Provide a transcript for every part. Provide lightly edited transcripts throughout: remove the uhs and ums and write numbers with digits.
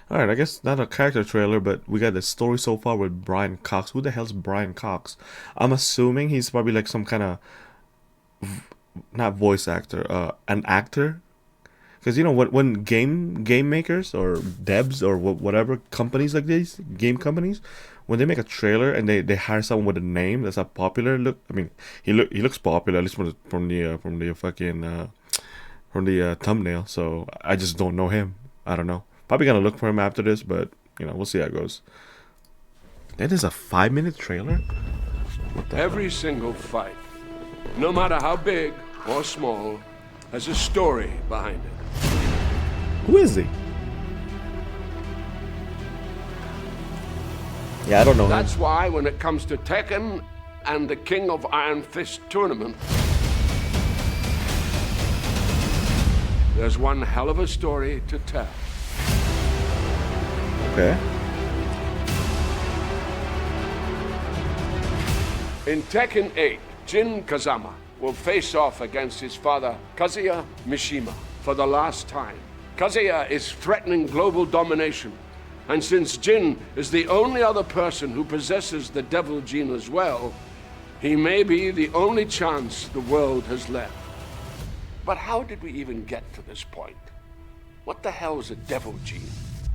All right, I guess not a character trailer, but we got the story so far with Brian Cox. Who the hell's Brian Cox? I'm assuming he's probably like some kind of not voice actor, an actor. Because you know what, when game makers or devs or whatever companies like these game companies, when they make a trailer and they hire someone with a name that's a popular look. I mean, he looks popular at least from the fucking from the thumbnail. So I just don't know him. I don't know. Probably gonna look for him after this, but you know we'll see how it goes. That is a 5 minute trailer. What the hell? Every single fight, no matter how big or small, has a story behind it. Who is he? Yeah, I don't know him. That's why when it comes to Tekken and the King of Iron Fist tournament, there's one hell of a story to tell. Okay. In Tekken 8, Jin Kazama will face off against his father, Kazuya Mishima, for the last time. Kazuya is threatening global domination, and since Jin is the only other person who possesses the devil gene as well, he may be the only chance the world has left. But how did we even get to this point? What the hell is a devil gene?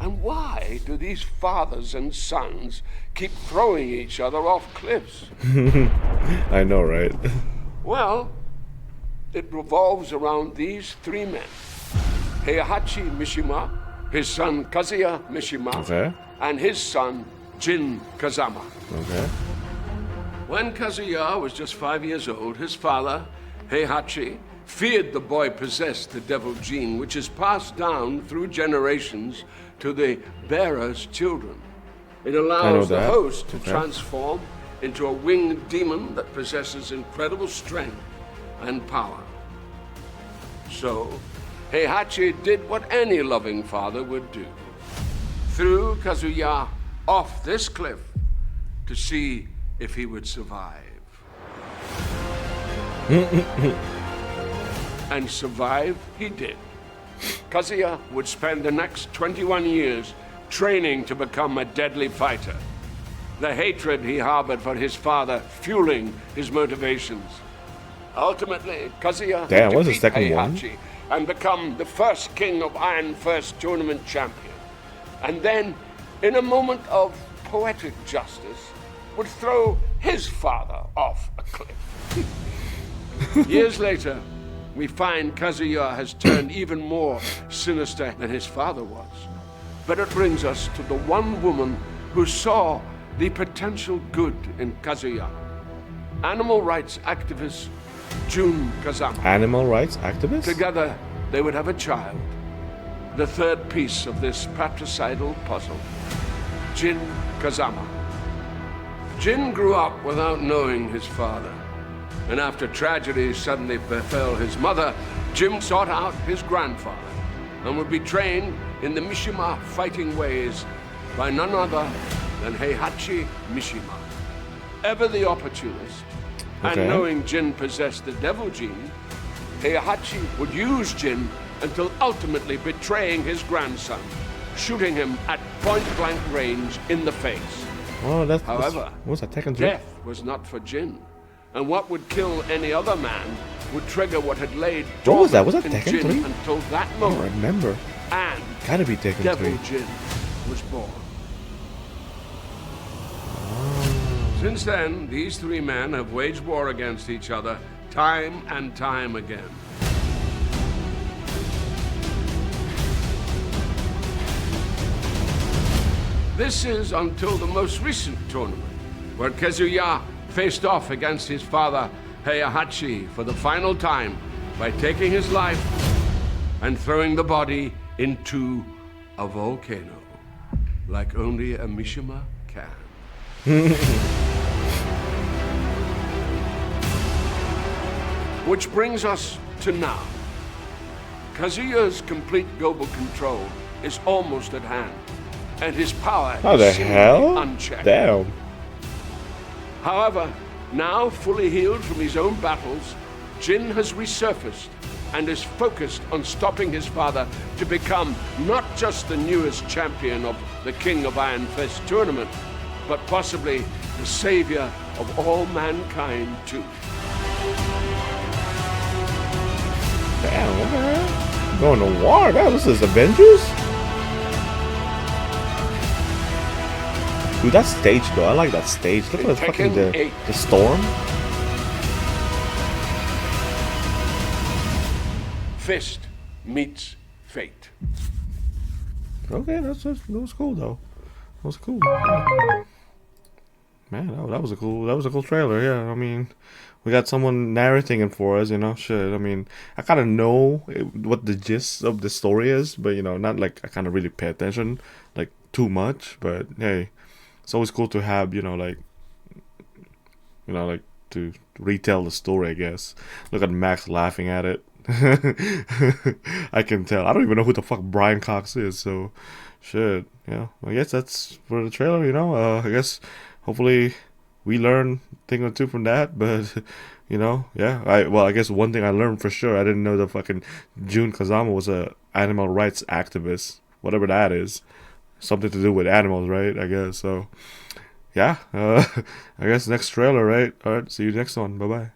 And why do these fathers and sons keep throwing each other off cliffs? I know, right? Well, it revolves around these three men. Heihachi Mishima, his son Kazuya Mishima, Okay. and his son Jin Kazama. Okay. When Kazuya was just 5 years old, his father, Heihachi, feared the boy possessed the devil gene, which is passed down through generations to the bearer's children. It allows the that. host to Okay. transform into a winged demon that possesses incredible strength and power. So, Heihachi did what any loving father would do. Threw Kazuya off this cliff to see if he would survive. And survive he did. Kazuya would spend the next 21 years training to become a deadly fighter. The hatred he harbored for his father fueling his motivations. Ultimately, Kazuya Damn, would what's the defeat second one? Heihachi and become the first King of Iron First tournament champion. And then, in a moment of poetic justice, would throw his father off a cliff. Years later, we find Kazuya has turned even more sinister than his father was. But it brings us to the one woman who saw the potential good in Kazuya. Animal rights activist Jun Kazama. Animal rights activist? Together, they would have a child. The third piece of this patricidal puzzle. Jin Kazama. Jin grew up without knowing his father. And after tragedy suddenly befell his mother, Jim sought out his grandfather and would be trained in the Mishima fighting ways by none other than Heihachi Mishima. Ever the opportunist, Okay. and knowing Jin possessed the devil gene, Heihachi would use Jin until ultimately betraying his grandson, shooting him at point-blank range in the face. Oh, However, what's that, Tekken 3? death was not for Jin, and what would kill any other man would trigger what had laid What was that? Was dormant that in Tekken Jin 3? until that I don't moment, remember. and Gotta be Tekken Devil 3. Jin was born. Since then, these three men have waged war against each other time and time again. This is until the most recent tournament, where Kazuya faced off against his father, Heihachi, for the final time by taking his life and throwing the body into a volcano, like only a Mishima can. Which brings us to now. Kazuya's complete global control is almost at hand, and his power How is the seemingly hell? unchecked. Damn. However, now fully healed from his own battles, Jin has resurfaced and is focused on stopping his father to become not just the newest champion of the King of Iron Fist tournament, but possibly the savior of all mankind too. Damn, what the hell? Going to war? This is Avengers? Dude, that stage though, I like that stage. Look at the fucking the storm. Fist meets fate. Okay, that was cool though. That was cool. Man, that was a cool trailer. Yeah, I mean, we got someone narrating it for us. You know, shit. I mean, I kind of know what the gist of the story is, but you know, not like I kind of really pay attention like too much. But hey, it's always cool to have like to retell the story. I guess. Look at Max laughing at it. I can tell. I don't even know who the fuck Brian Cox is. So, shit. Yeah, I guess that's for the trailer. I guess hopefully we learn a thing or two from that. But yeah. I guess one thing I learned for sure. I didn't know that fucking Jun Kazama was a animal rights activist. Whatever that is, something to do with animals, right? I guess so. Yeah. I guess next trailer, right? All right. See you next one. Bye bye.